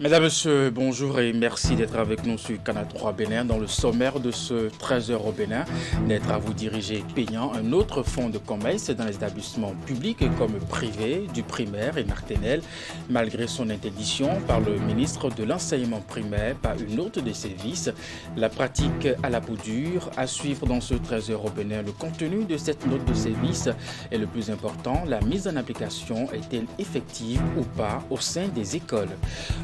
Mesdames, Messieurs, bonjour et merci d'être avec nous sur Canal 3 Bénin. Dans le sommaire de ce 13h au Bénin, les travaux dirigés payant un autre fonds de commerce dans les établissements publics comme privés du primaire et maternel, malgré son interdiction par le ministre de l'enseignement primaire par une note de service. La pratique à la peau dure, à suivre dans ce 13h au Bénin, le contenu de cette note de service est le plus important. La mise en application est-elle effective ou pas au sein des écoles?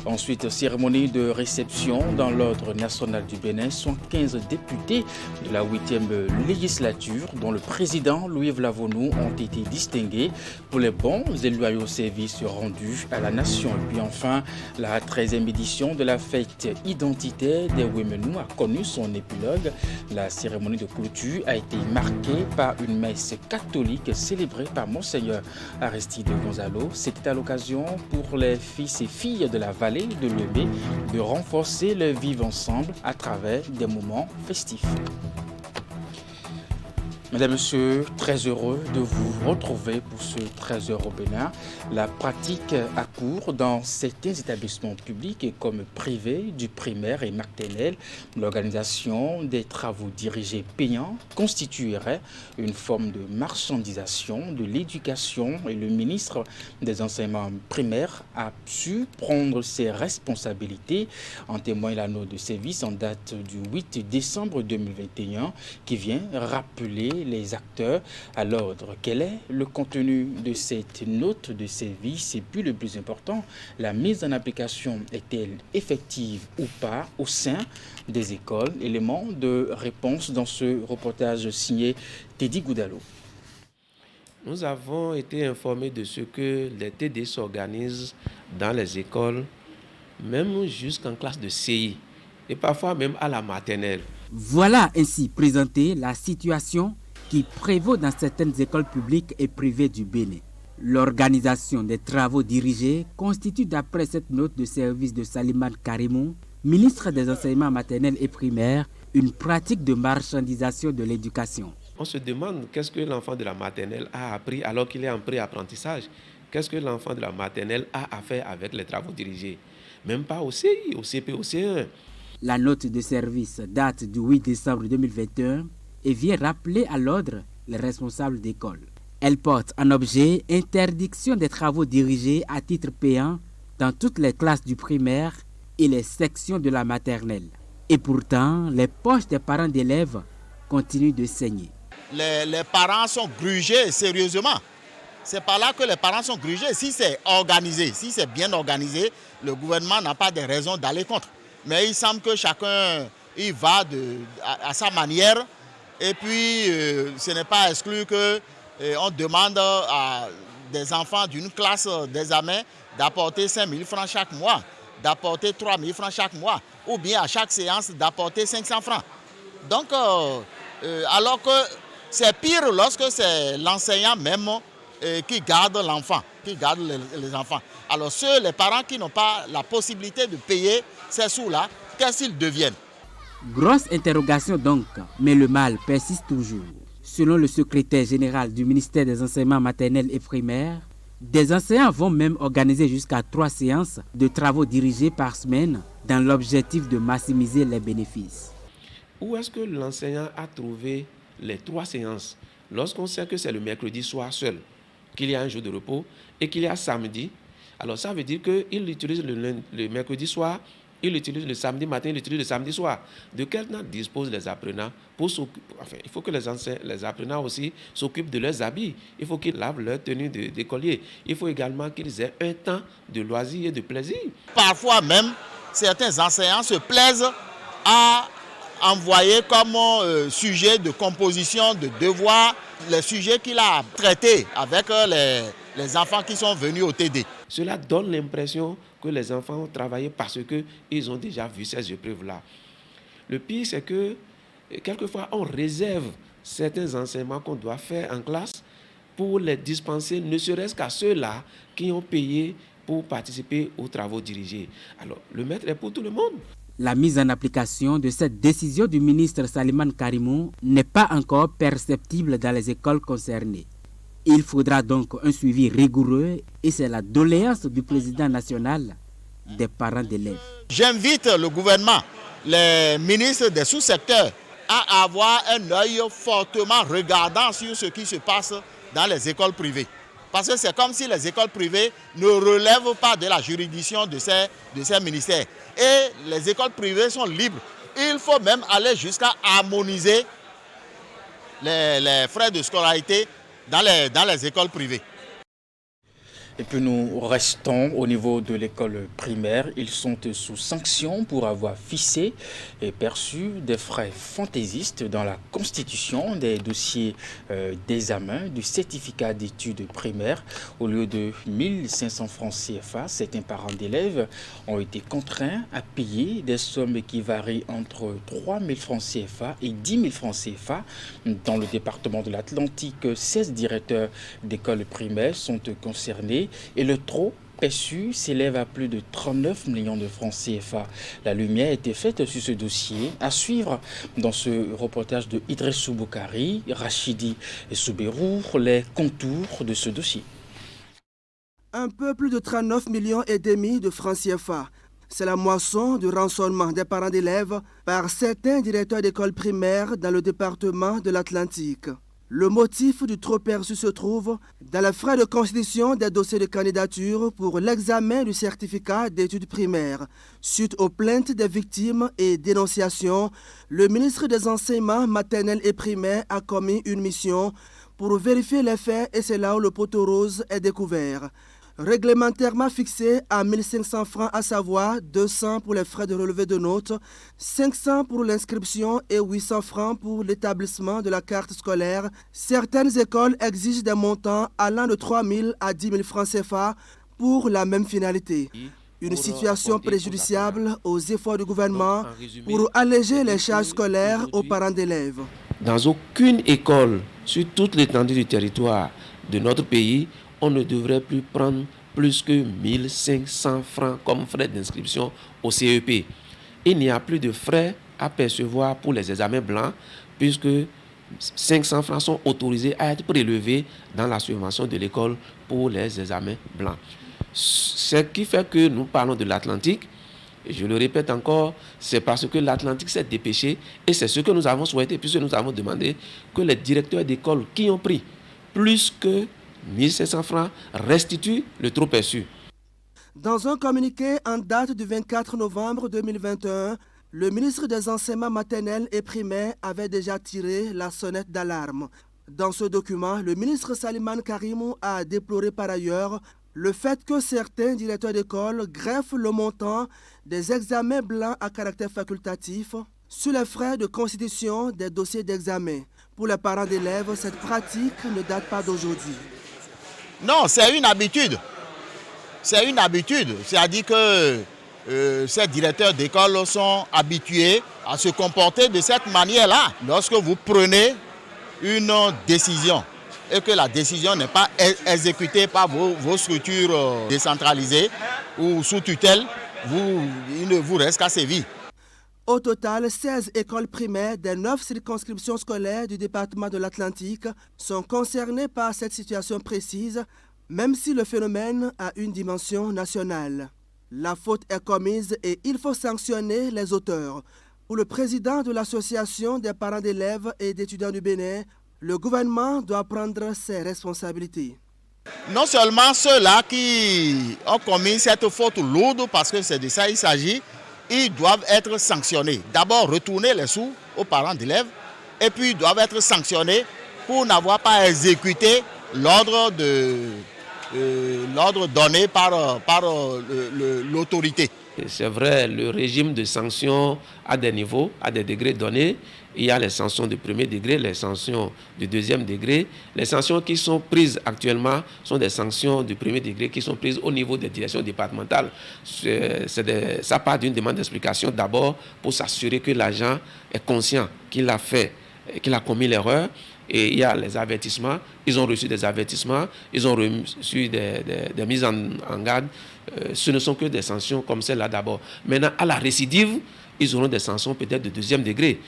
Ensuite, cérémonie de réception dans l'ordre national du Bénin, 115 députés de la 8e législature, dont le président Louis Vlavonou, ont été distingués pour les bons et loyaux services rendus à la nation. Et puis enfin, la 13e édition de la fête identitaire des Ouémenou a connu son épilogue. La cérémonie de clôture a été marquée par une messe catholique célébrée par Monseigneur Aristide Gonzalo. C'était à l'occasion pour les fils et filles de la vallée de Lemay de renforcer le vivre ensemble à travers des moments festifs. Mesdames, Messieurs, très heureux de vous retrouver pour ce 13h au Bénin. La pratique à cours dans certains établissements publics comme privés du primaire et maternel, l'organisation des travaux dirigés payants constituerait une forme de marchandisation de l'éducation et le ministre des enseignements primaires a su prendre ses responsabilités. En témoigne la note de service en date du 8 décembre 2021 qui vient rappeler les acteurs à l'ordre. Quel est le contenu de cette note de service? Et puis le plus important, la mise en application est-elle effective ou pas au sein des écoles? Élément de réponse dans ce reportage signé Teddy Goudalo. Nous avons été informés de ce que les TD s'organisent dans les écoles, même jusqu'en classe de CI et parfois même à la maternelle. Voilà ainsi présentée la situation qui prévaut dans certaines écoles publiques et privées du Bénin. L'organisation des travaux dirigés constitue d'après cette note de service de Salimane Karimou, ministre des enseignements maternels et primaires, une pratique de marchandisation de l'éducation. On se demande qu'est-ce que l'enfant de la maternelle a appris alors qu'il est en pré-apprentissage. Qu'est-ce que l'enfant de la maternelle a à faire avec les travaux dirigés? Même pas au CI, au CP, au C1. La note de service date du 8 décembre 2021 et vient rappeler à l'ordre les responsables d'école. Elle porte en objet interdiction des travaux dirigés à titre payant dans toutes les classes du primaire et les sections de la maternelle. Et pourtant, les poches des parents d'élèves continuent de saigner. Les parents sont grugés sérieusement. C'est par là que les parents sont grugés. Si c'est organisé, si c'est bien organisé, le gouvernement n'a pas de raison d'aller contre. Mais il semble que chacun y va à sa manière. Et puis, ce n'est pas exclu qu'on demande à des enfants d'une classe d'examen d'apporter 5 000 francs chaque mois, d'apporter 3 000 francs chaque mois, ou bien à chaque séance d'apporter 500 francs. Donc, alors que c'est pire lorsque c'est l'enseignant même qui garde l'enfant, qui garde les enfants. Alors, les parents qui n'ont pas la possibilité de payer ces sous-là, qu'est-ce qu'ils deviennent? Grosse interrogation donc, mais le mal persiste toujours. Selon le secrétaire général du ministère des enseignements maternels et primaires, des enseignants vont même organiser jusqu'à 3 séances de travaux dirigés par semaine dans l'objectif de maximiser les bénéfices. Où est-ce que l'enseignant a trouvé les 3 séances lorsqu'on sait que c'est le mercredi soir seul, qu'il y a un jour de repos et qu'il y a samedi? Alors ça veut dire qu'il utilise le mercredi soir, il utilise le samedi matin, il utilise le samedi soir. De quel temps disposent les apprenants pour s'occuper? Enfin, il faut que les apprenants aussi s'occupent de leurs habits. Il faut qu'ils lavent leur tenue d'écolier. Il faut également qu'ils aient un temps de loisir et de plaisir. Parfois même, certains enseignants se plaisent à envoyer comme sujet de composition, de devoir, les sujets qu'il a traités avec les enfants qui sont venus au TD. Cela donne l'impression que les enfants ont travaillé parce qu'ils ont déjà vu ces épreuves-là. Le pire, c'est que quelquefois, on réserve certains enseignements qu'on doit faire en classe pour les dispenser, ne serait-ce qu'à ceux-là qui ont payé pour participer aux travaux dirigés. Alors, le maître est pour tout le monde. La mise en application de cette décision du ministre Salimane Karimou n'est pas encore perceptible dans les écoles concernées. Il faudra donc un suivi rigoureux et c'est la doléance du président national des parents d'élèves. J'invite le gouvernement, les ministres des sous-secteurs à avoir un œil fortement regardant sur ce qui se passe dans les écoles privées. Parce que c'est comme si les écoles privées ne relèvent pas de la juridiction de ces ministères. Et les écoles privées sont libres. Il faut même aller jusqu'à harmoniser les frais de scolarité dans les écoles privées. Et puis nous restons au niveau de l'école primaire. Ils sont sous sanction pour avoir fixé et perçu des frais fantaisistes dans la constitution des dossiers d'examen du certificat d'études primaires. Au lieu de 1500 francs CFA, certains parents d'élèves ont été contraints à payer des sommes qui varient entre 3 000 francs CFA et 10 000 francs CFA. Dans le département de l'Atlantique, 16 directeurs d'écoles primaires sont concernés. Et le trop perçu s'élève à plus de 39 millions de francs CFA. La lumière a été faite sur ce dossier. À suivre dans ce reportage de Idrissou Boukari, Rachidi et Soubérou, les contours de ce dossier. Un peu plus de 39 millions et demi de francs CFA. C'est la moisson du rançonnement des parents d'élèves par certains directeurs d'écoles primaires dans le département de l'Atlantique. Le motif du trop perçu se trouve dans les frais de constitution des dossiers de candidature pour l'examen du certificat d'études primaires. Suite aux plaintes des victimes et dénonciations, le ministre des Enseignements maternels et primaires a commis une mission pour vérifier les faits et c'est là où le poteau rose est découvert. Réglementairement fixé à 1 500 francs, à savoir 200 pour les frais de relevé de notes, 500 pour l'inscription et 800 francs pour l'établissement de la carte scolaire. Certaines écoles exigent des montants allant de 3 000 à 10 000 francs CFA pour la même finalité. Une situation préjudiciable aux efforts du gouvernement pour alléger les charges scolaires aux parents d'élèves. Dans aucune école sur toute l'étendue du territoire de notre pays, on ne devrait plus prendre plus que 1 500 francs comme frais d'inscription au CEP. Il n'y a plus de frais à percevoir pour les examens blancs puisque 500 francs sont autorisés à être prélevés dans la subvention de l'école pour les examens blancs. Ce qui fait que nous parlons de l'Atlantique. Je le répète encore, c'est parce que l'Atlantique s'est dépêché et c'est ce que nous avons souhaité puisque nous avons demandé que les directeurs d'école qui ont pris plus que 1 500 francs restituent le trop perçu. Dans un communiqué en date du 24 novembre 2021, le ministre des Enseignements maternels et primaires avait déjà tiré la sonnette d'alarme. Dans ce document, le ministre Salimane Karimou a déploré par ailleurs le fait que certains directeurs d'école greffent le montant des examens blancs à caractère facultatif sur les frais de constitution des dossiers d'examen. Pour les parents d'élèves, cette pratique ne date pas d'aujourd'hui. Non, c'est une habitude. C'est une habitude. C'est-à-dire que ces directeurs d'école sont habitués à se comporter de cette manière-là. Lorsque vous prenez une décision et que la décision n'est pas exécutée par vos structures décentralisées ou sous tutelle, il ne vous reste qu'à sévir. Au total, 16 écoles primaires des 9 circonscriptions scolaires du département de l'Atlantique sont concernées par cette situation précise, même si le phénomène a une dimension nationale. La faute est commise et il faut sanctionner les auteurs. Pour le président de l'Association des parents d'élèves et d'étudiants du Bénin, le gouvernement doit prendre ses responsabilités. Non seulement ceux-là qui ont commis cette faute lourde, parce que c'est de ça qu'il s'agit, ils doivent être sanctionnés. D'abord, retourner les sous aux parents d'élèves et puis ils doivent être sanctionnés pour n'avoir pas exécuté l'ordre donné par l'autorité. C'est vrai, le régime de sanctions a des niveaux, a des degrés donnés. Il y a les sanctions de premier degré, les sanctions de deuxième degré. Les sanctions qui sont prises actuellement sont des sanctions de premier degré qui sont prises au niveau des directions départementales. Ça part d'une demande d'explication d'abord pour s'assurer que l'agent est conscient qu'il a commis l'erreur. Et il y a les avertissements. Ils ont reçu des avertissements, ils ont reçu des mises en garde. Ce ne sont que des sanctions comme celle-là d'abord. Maintenant, à la récidive, ils auront des sanctions peut-être de deuxième degré.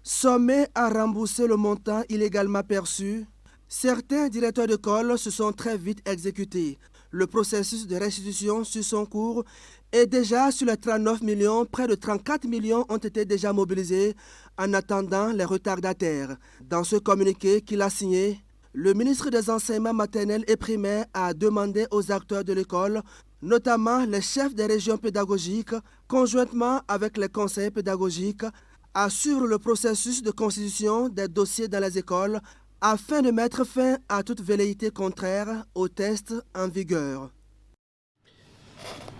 Sommés à rembourser le montant illégalement perçu, certains directeurs d'école se sont très vite exécutés. Le processus de restitution suit son cours et déjà sur les 39 millions, près de 34 millions ont été déjà mobilisés en attendant les retardataires. Dans ce communiqué qu'il a signé, le ministre des Enseignements maternels et primaires a demandé aux acteurs de l'école, notamment les chefs des régions pédagogiques, conjointement avec les conseils pédagogiques, à suivre le processus de constitution des dossiers dans les écoles afin de mettre fin à toute velléité contraire aux tests en vigueur.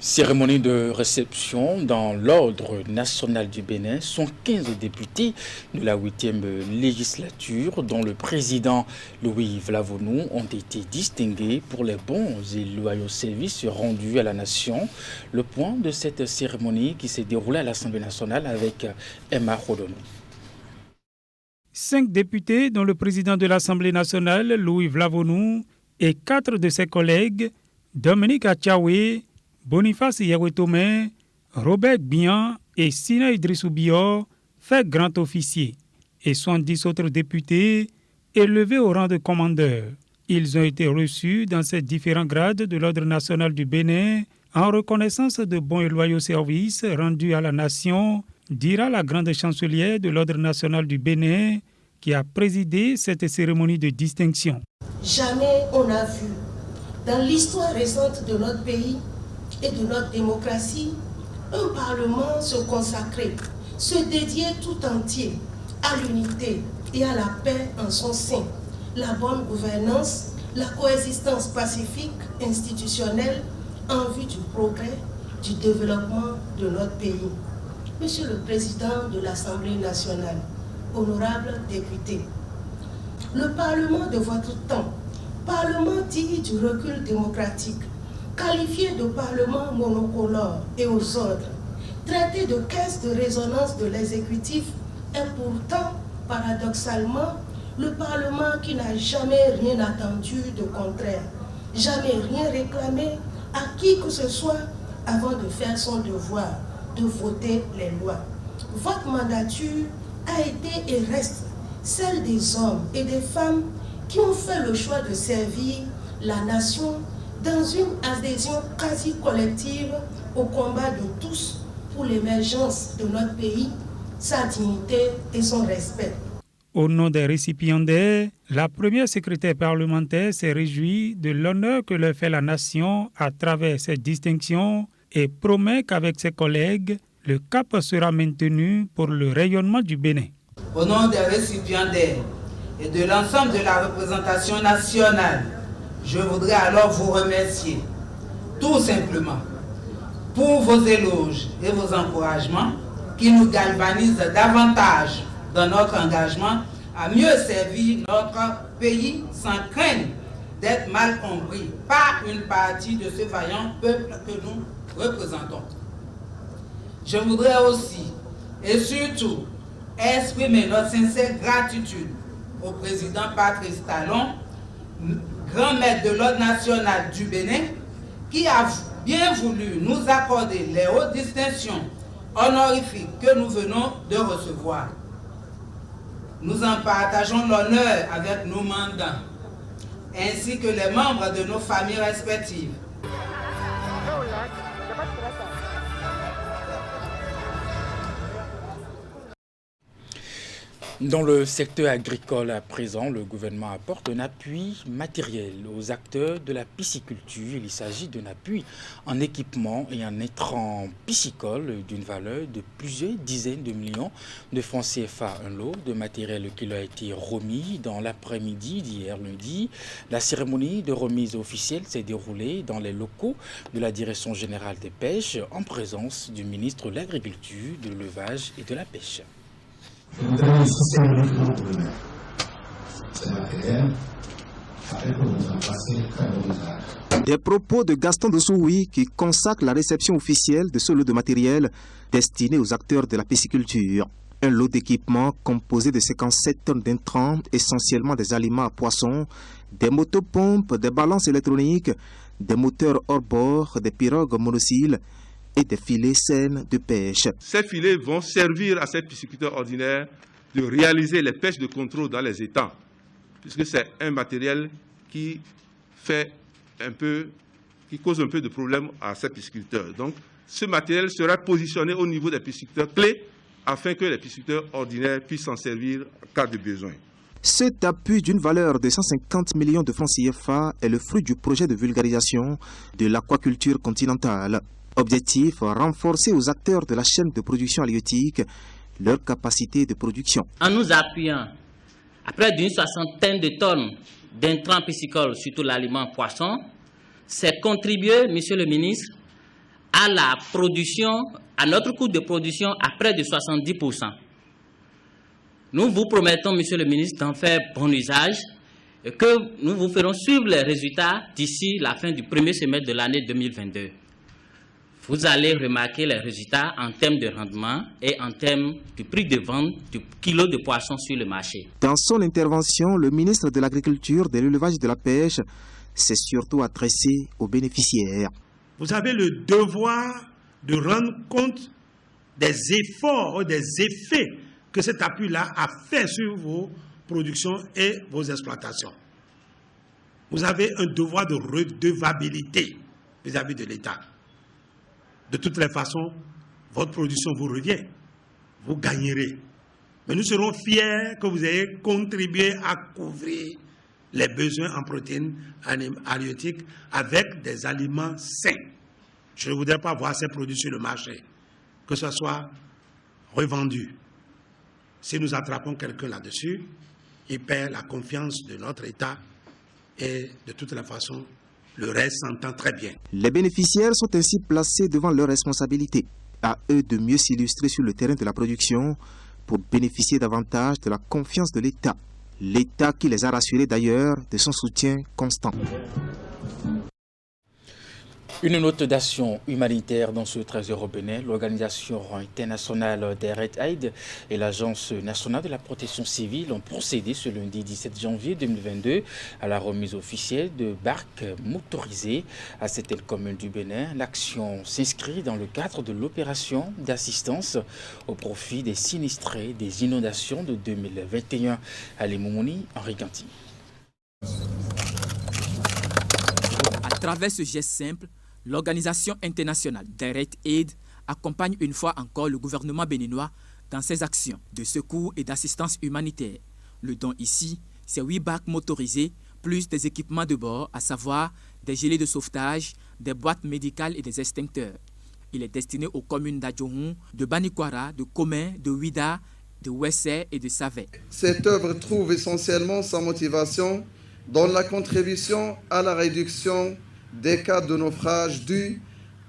Cérémonie de réception dans l'ordre national du Bénin. 15 députés de la 8e législature, dont le président Louis Vlavonou, ont été distingués pour les bons et loyaux services rendus à la nation. Le point de cette cérémonie qui s'est déroulée à l'Assemblée nationale avec Emma Rodono. 5 députés, dont le président de l'Assemblée nationale, Louis Vlavonou, et 4 de ses collègues, Dominique Achaoué, Boniface Yawetome, Robert Bian et Sina Idrissou Bior, fait grand officier, et 70 autres députés élevés au rang de commandeur. Ils ont été reçus dans ces différents grades de l'Ordre national du Bénin en reconnaissance de bons et loyaux services rendus à la nation, dira la grande chancelière de l'Ordre national du Bénin qui a présidé cette cérémonie de distinction. Jamais on n'a vu dans l'histoire récente de notre pays et de notre démocratie un parlement se consacrer, se dédier tout entier à l'unité et à la paix en son sein, la bonne gouvernance, la coexistence pacifique institutionnelle en vue du progrès, du développement de notre pays. Monsieur le Président de l'Assemblée nationale, honorables députés, le Parlement de votre temps, Parlement digne du recul démocratique, qualifié de Parlement monocolore et aux ordres, traité de caisse de résonance de l'exécutif, est pourtant, paradoxalement, le Parlement qui n'a jamais rien attendu de contraire, jamais rien réclamé à qui que ce soit avant de faire son devoir, de voter les lois. Votre mandature a été et reste celle des hommes et des femmes qui ont fait le choix de servir la nation dans une adhésion quasi collective au combat de tous pour l'émergence de notre pays, sa dignité et son respect. Au nom des récipiendaires, la première secrétaire parlementaire s'est réjouie de l'honneur que leur fait la nation à travers cette distinction et promet qu'avec ses collègues, le cap sera maintenu pour le rayonnement du Bénin. Au nom des récipiendaires et de l'ensemble de la représentation nationale, je voudrais alors vous remercier, tout simplement, pour vos éloges et vos encouragements qui nous galvanisent davantage dans notre engagement à mieux servir notre pays sans craindre d'être mal compris par une partie de ce vaillant peuple que nous représentons. Je voudrais aussi et surtout exprimer notre sincère gratitude au président Patrice Talon, grand maître de l'Ordre national du Bénin, qui a bien voulu nous accorder les hautes distinctions honorifiques que nous venons de recevoir. Nous en partageons l'honneur avec nos mandants, ainsi que les membres de nos familles respectives. Dans le secteur agricole à présent, le gouvernement apporte un appui matériel aux acteurs de la pisciculture. Il s'agit d'un appui en équipement et en intrants piscicoles d'une valeur de plusieurs dizaines de millions de francs CFA. Un lot de matériel qui leur a été remis dans l'après-midi d'hier lundi. La cérémonie de remise officielle s'est déroulée dans les locaux de la Direction générale des pêches en présence du ministre de l'Agriculture, de l'Élevage et de la Pêche. Je voudrais ici simplement vous remettre ce matériel afin que vous en fassiez très bon usage. Des propos de Gaston Dessououi qui consacre la réception officielle de ce lot de matériel destiné aux acteurs de la pisciculture. Un lot d'équipements composé de 57 tonnes d'intrants, essentiellement des aliments à poissons, des motopompes, des balances électroniques, des moteurs hors-bord, des pirogues monocyles et des filets saines de pêche. Ces filets vont servir à ces pisciculteurs ordinaires de réaliser les pêches de contrôle dans les étangs, puisque c'est un matériel qui qui cause un peu de problème à ces pisciculteurs. Donc, ce matériel sera positionné au niveau des pisciculteurs clés afin que les pisciculteurs ordinaires puissent s'en servir en cas de besoin. Cet appui d'une valeur de 150 millions de francs CFA est le fruit du projet de vulgarisation de l'aquaculture continentale. Objectif, renforcer aux acteurs de la chaîne de production halieutique leur capacité de production. En nous appuyant à près d'une 60aine de tonnes d'intrants piscicoles, surtout l'aliment poisson, c'est contribuer, Monsieur le ministre, à la production, à notre coût de production à près de 70%. Nous vous promettons, Monsieur le ministre, d'en faire bon usage et que nous vous ferons suivre les résultats d'ici la fin du premier semestre de l'année 2022. Vous allez remarquer les résultats en termes de rendement et en termes du prix de vente du kilo de poisson sur le marché. Dans son intervention, le ministre de l'Agriculture, de l'Élevage et de la Pêche s'est surtout adressé aux bénéficiaires. Vous avez le devoir de rendre compte des efforts ou des effets que cet appui-là a fait sur vos productions et vos exploitations. Vous avez un devoir de redevabilité vis-à-vis de l'État. De toutes les façons, votre production vous revient. Vous gagnerez. Mais nous serons fiers que vous ayez contribué à couvrir les besoins en protéines halieutiques avec des aliments sains. Je ne voudrais pas voir ces produits sur le marché, que ce soit revendu. Si nous attrapons quelqu'un là-dessus, il perd la confiance de notre État et de toutes les façons, le reste s'entend très bien. Les bénéficiaires sont ainsi placés devant leurs responsabilités. À eux de mieux s'illustrer sur le terrain de la production pour bénéficier davantage de la confiance de l'État. L'État qui les a rassurés d'ailleurs de son soutien constant. Une note d'action humanitaire dans ce trésor au Bénin, l'Organisation internationale des Red Aid et l'Agence nationale de la protection civile ont procédé ce lundi 17 janvier 2022 à la remise officielle de barques motorisées à certaines communes du Bénin. L'action s'inscrit dans le cadre de l'opération d'assistance au profit des sinistrés des inondations de 2021. Ali Moumouni, Henri Ganti. À travers ce geste simple, l'Organisation internationale des Red Aid accompagne une fois encore le gouvernement béninois dans ses actions de secours et d'assistance humanitaire. Le don ici, c'est 8 barques motorisées, plus des équipements de bord, à savoir des gilets de sauvetage, des boîtes médicales et des extincteurs. Il est destiné aux communes d'Adjohun, de Banikwara, de Komé, de Ouida, de Ouessé et de Savé. Cette œuvre trouve essentiellement sa motivation dans la contribution à la réduction des cas de naufrage dus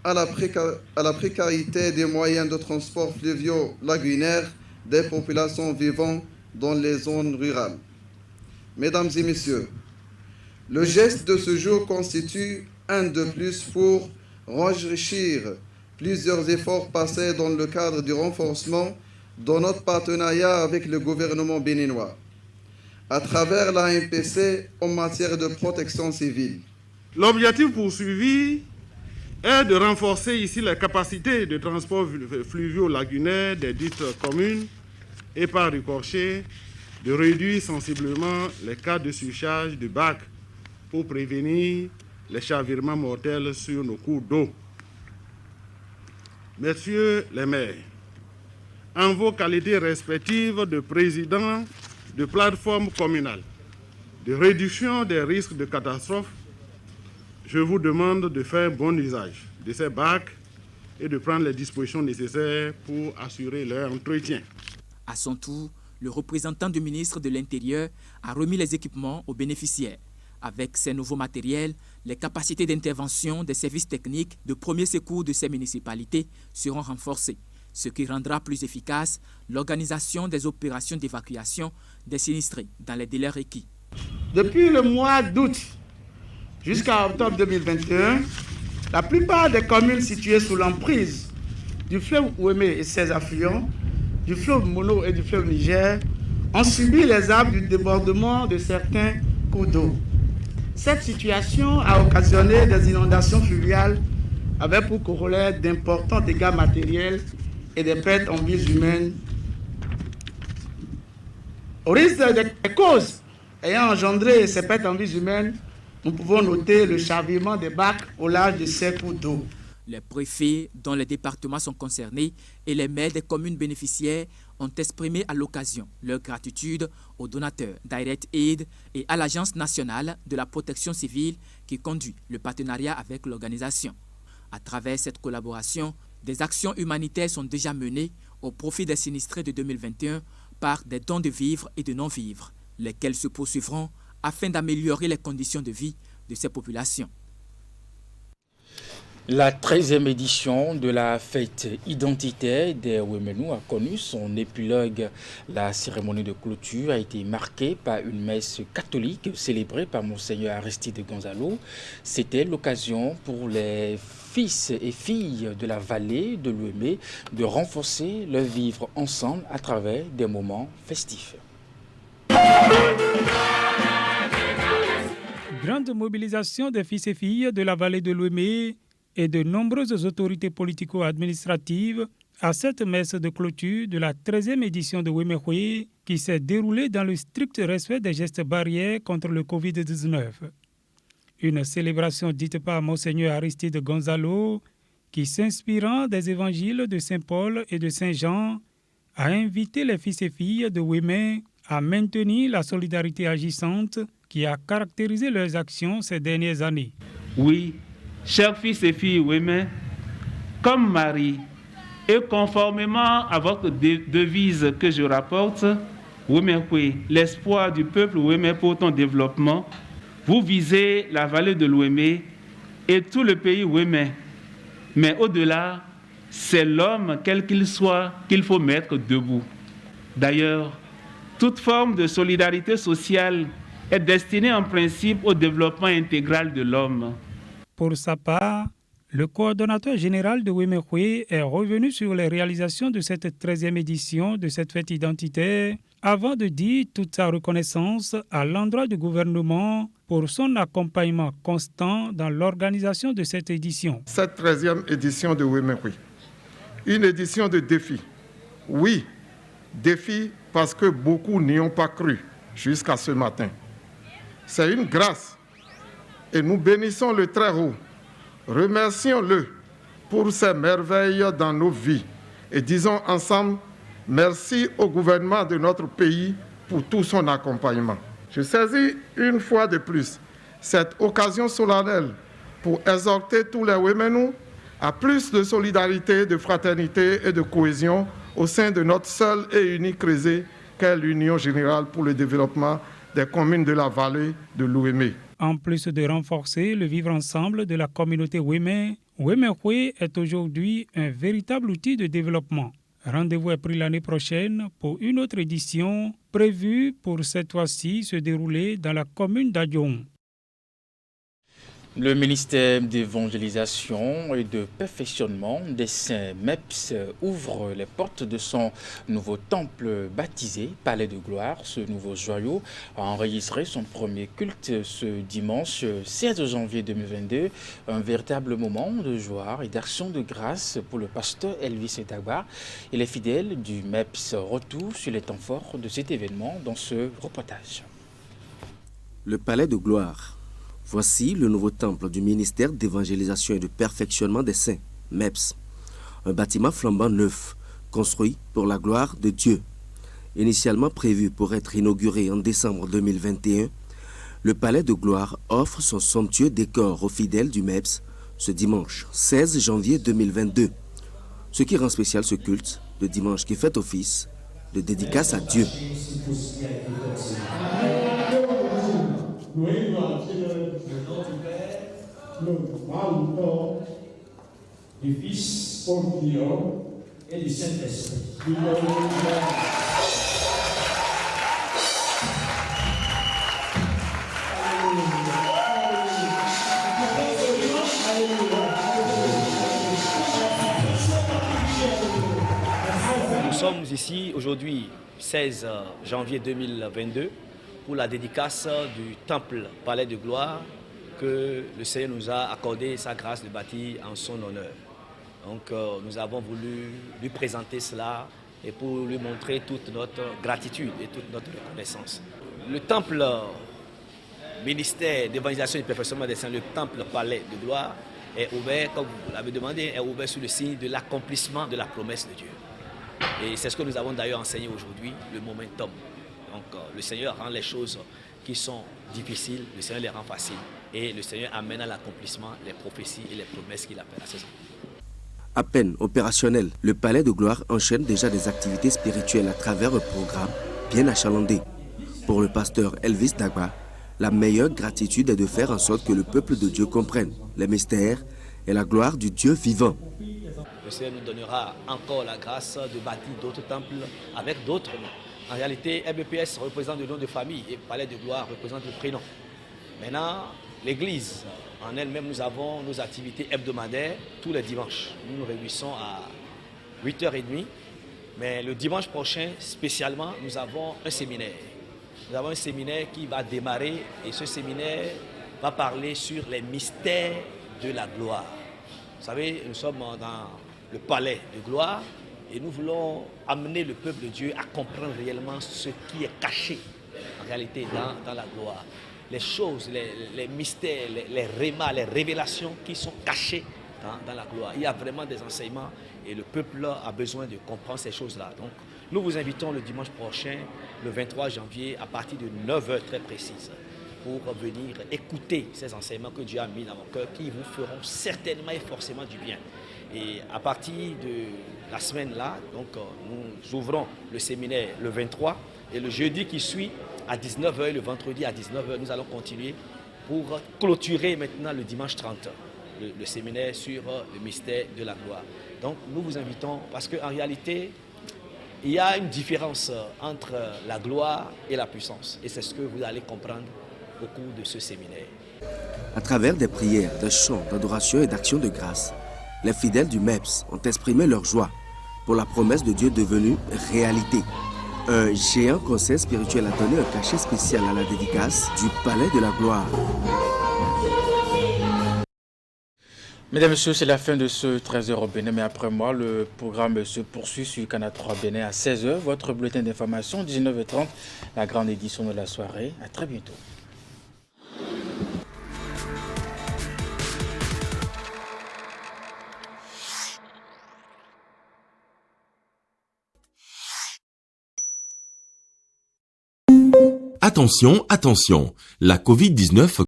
à la précarité des moyens de transport fluviaux lagunaires des populations vivant dans les zones rurales. Mesdames et messieurs, le geste de ce jour constitue un de plus pour enrichir plusieurs efforts passés dans le cadre du renforcement de notre partenariat avec le gouvernement béninois, à travers la MPC en matière de protection civile. L'objectif poursuivi est de renforcer ici les capacités de transport fluvio-lagunaire des dites communes et par ricochet de réduire sensiblement les cas de surcharge de barques pour prévenir les chavirements mortels sur nos cours d'eau. Messieurs les maires, en vos qualités respectives de président de plateforme communale de réduction des risques de catastrophe, je vous demande de faire bon usage de ces barques et de prendre les dispositions nécessaires pour assurer leur entretien. À son tour, le représentant du ministre de l'Intérieur a remis les équipements aux bénéficiaires. Avec ces nouveaux matériels, les capacités d'intervention des services techniques de premier secours de ces municipalités seront renforcées, ce qui rendra plus efficace l'organisation des opérations d'évacuation des sinistrés dans les délais requis. Depuis le mois d'août jusqu'à octobre 2021, la plupart des communes situées sous l'emprise du fleuve Ouémé et ses affluents, du fleuve Mono et du fleuve Niger, ont subi les arbres du débordement de certains cours d'eau. Cette situation a occasionné des inondations fluviales avec pour corollaire d'importants dégâts matériels et des pertes en vies humaines. Au risque des causes ayant engendré ces pertes en vies humaines, nous pouvons noter le chavirement des bacs au large de ces cours d'eau. Les préfets dont les départements sont concernés et les maires des communes bénéficiaires ont exprimé à l'occasion leur gratitude aux donateurs Direct Aid et à l'Agence nationale de la protection civile qui conduit le partenariat avec l'organisation. À travers cette collaboration, des actions humanitaires sont déjà menées au profit des sinistrés de 2021 par des dons de vivres et de non-vivres, lesquels se poursuivront afin d'améliorer les conditions de vie de ces populations. La 13e édition de la fête identitaire des Ouéménou a connu son épilogue. La cérémonie de clôture a été marquée par une messe catholique célébrée par Monseigneur Aristide Gonzalo. C'était l'occasion pour les fils et filles de la vallée de l'Ouémé de renforcer leur vivre ensemble à travers des moments festifs. Grande mobilisation des fils et filles de la vallée de l'Ouémé et de nombreuses autorités politico-administratives à cette messe de clôture de la 13e édition de Ouémé qui s'est déroulée dans le strict respect des gestes barrières contre le Covid-19. Une célébration dite par Monseigneur Aristide Gonzalo qui, s'inspirant des évangiles de Saint Paul et de Saint Jean, a invité les fils et filles de Ouémé à maintenir la solidarité agissante qui a caractérisé leurs actions ces dernières années. Oui, chers fils et filles Ouémé, comme Marie, et conformément à votre devise que je rapporte, Ouémé, l'espoir du peuple Ouémé pour ton développement, vous visez la vallée de l'Ouémé et tout le pays Ouémé. Mais au-delà, c'est l'homme, quel qu'il soit, qu'il faut mettre debout. D'ailleurs, toute forme de solidarité sociale est destinée en principe au développement intégral de l'homme. Pour sa part, le coordonnateur général de Ouémé est revenu sur les réalisations de cette 13e édition de cette fête identitaire avant de dire toute sa reconnaissance à l'endroit du gouvernement pour son accompagnement constant dans l'organisation de cette édition. Cette 13e édition de Ouémé, une édition de défi. Oui, défi parce que beaucoup n'y ont pas cru jusqu'à ce matin. C'est une grâce et nous bénissons le Très-Haut. Remercions-le pour ses merveilles dans nos vies et disons ensemble merci au gouvernement de notre pays pour tout son accompagnement. Je saisis une fois de plus cette occasion solennelle pour exhorter tous les Ouéménou à plus de solidarité, de fraternité et de cohésion au sein de notre seul et unique réseau qu'est l'Union générale pour le développement des communes de la vallée de l'Ouémé. En plus de renforcer le vivre ensemble de la communauté Ouémé, Ouémé est aujourd'hui un véritable outil de développement. Rendez-vous est pris l'année prochaine pour une autre édition prévue pour cette fois-ci se dérouler dans la commune d'Adjoum. Le ministère d'évangélisation et de perfectionnement des saints MEPS ouvre les portes de son nouveau temple baptisé Palais de Gloire. Ce nouveau joyau a enregistré son premier culte ce dimanche 16 janvier 2022. Un véritable moment de joie et d'action de grâce pour le pasteur Elvis Dagba et les fidèles du MEPS. Retour sur les temps forts de cet événement dans ce reportage. Le Palais de Gloire. Voici le nouveau temple du ministère d'évangélisation et de perfectionnement des saints, MEPS. Un bâtiment flambant neuf, construit pour la gloire de Dieu. Initialement prévu pour être inauguré en décembre 2021, le Palais de Gloire offre son somptueux décor aux fidèles du MEPS ce dimanche 16 janvier 2022. Ce qui rend spécial ce culte, le dimanche qui fait office de dédicace à Dieu. Du Fils Pompillon et du Saint-Esprit. Nous sommes ici aujourd'hui, 16 janvier 2022, pour la dédicace du temple Palais de Gloire que le Seigneur nous a accordé sa grâce de bâtir en son honneur. Donc nous avons voulu lui présenter cela et pour lui montrer toute notre gratitude et toute notre reconnaissance. Le temple ministère d'évangélisation et de perfectionnement des saints, le temple palais de gloire, est ouvert, comme vous l'avez demandé, est ouvert sous le signe de l'accomplissement de la promesse de Dieu. Et c'est ce que nous avons d'ailleurs enseigné aujourd'hui, le momentum. Donc le Seigneur rend les choses qui sont difficiles, le Seigneur les rend faciles. Et le Seigneur amène à l'accomplissement les prophéties et les promesses qu'il appelle à ses enfants. À peine opérationnel, le Palais de Gloire enchaîne déjà des activités spirituelles à travers un programme bien achalandé. Pour le pasteur Elvis Dagba, la meilleure gratitude est de faire en sorte que le peuple de Dieu comprenne les mystères et la gloire du Dieu vivant. Le Seigneur nous donnera encore la grâce de bâtir d'autres temples avec d'autres noms. En réalité, RBPS représente le nom de famille et Palais de Gloire représente le prénom. Maintenant, l'Église en elle-même, nous avons nos activités hebdomadaires tous les dimanches. Nous nous réunissons à 8h30, mais le dimanche prochain, spécialement, nous avons un séminaire. Nous avons un séminaire qui va démarrer et ce séminaire va parler sur les mystères de la gloire. Vous savez, nous sommes dans le palais de gloire et nous voulons amener le peuple de Dieu à comprendre réellement ce qui est caché en réalité dans la gloire. Les choses, les mystères, les rémas, les révélations qui sont cachées dans la gloire. Il y a vraiment des enseignements et le peuple a besoin de comprendre ces choses-là. Donc, nous vous invitons le dimanche prochain, le 23 janvier, à partir de 9h très précises, pour venir écouter ces enseignements que Dieu a mis dans mon cœur, qui vous feront certainement et forcément du bien. Et à partir de la semaine-là, donc, nous ouvrons le séminaire le 23 et le jeudi qui suit, à 19h et le vendredi à 19h, nous allons continuer pour clôturer maintenant le dimanche 30, le séminaire sur le mystère de la gloire. Donc nous vous invitons parce qu'en réalité, il y a une différence entre la gloire et la puissance. Et c'est ce que vous allez comprendre au cours de ce séminaire. À travers des prières, des chants, d'adoration et d'actions de grâce, les fidèles du MEPS ont exprimé leur joie pour la promesse de Dieu devenue réalité. Un géant conseil spirituel a donné un cachet spécial à la dédicace du Palais de la Gloire. Mesdames et messieurs, c'est la fin de ce 13h au Bénin, mais après moi, le programme se poursuit sur Canal 3 Bénin à 16h. Votre bulletin d'information, 19h30, la grande édition de la soirée. À très bientôt. Attention, attention, la Covid-19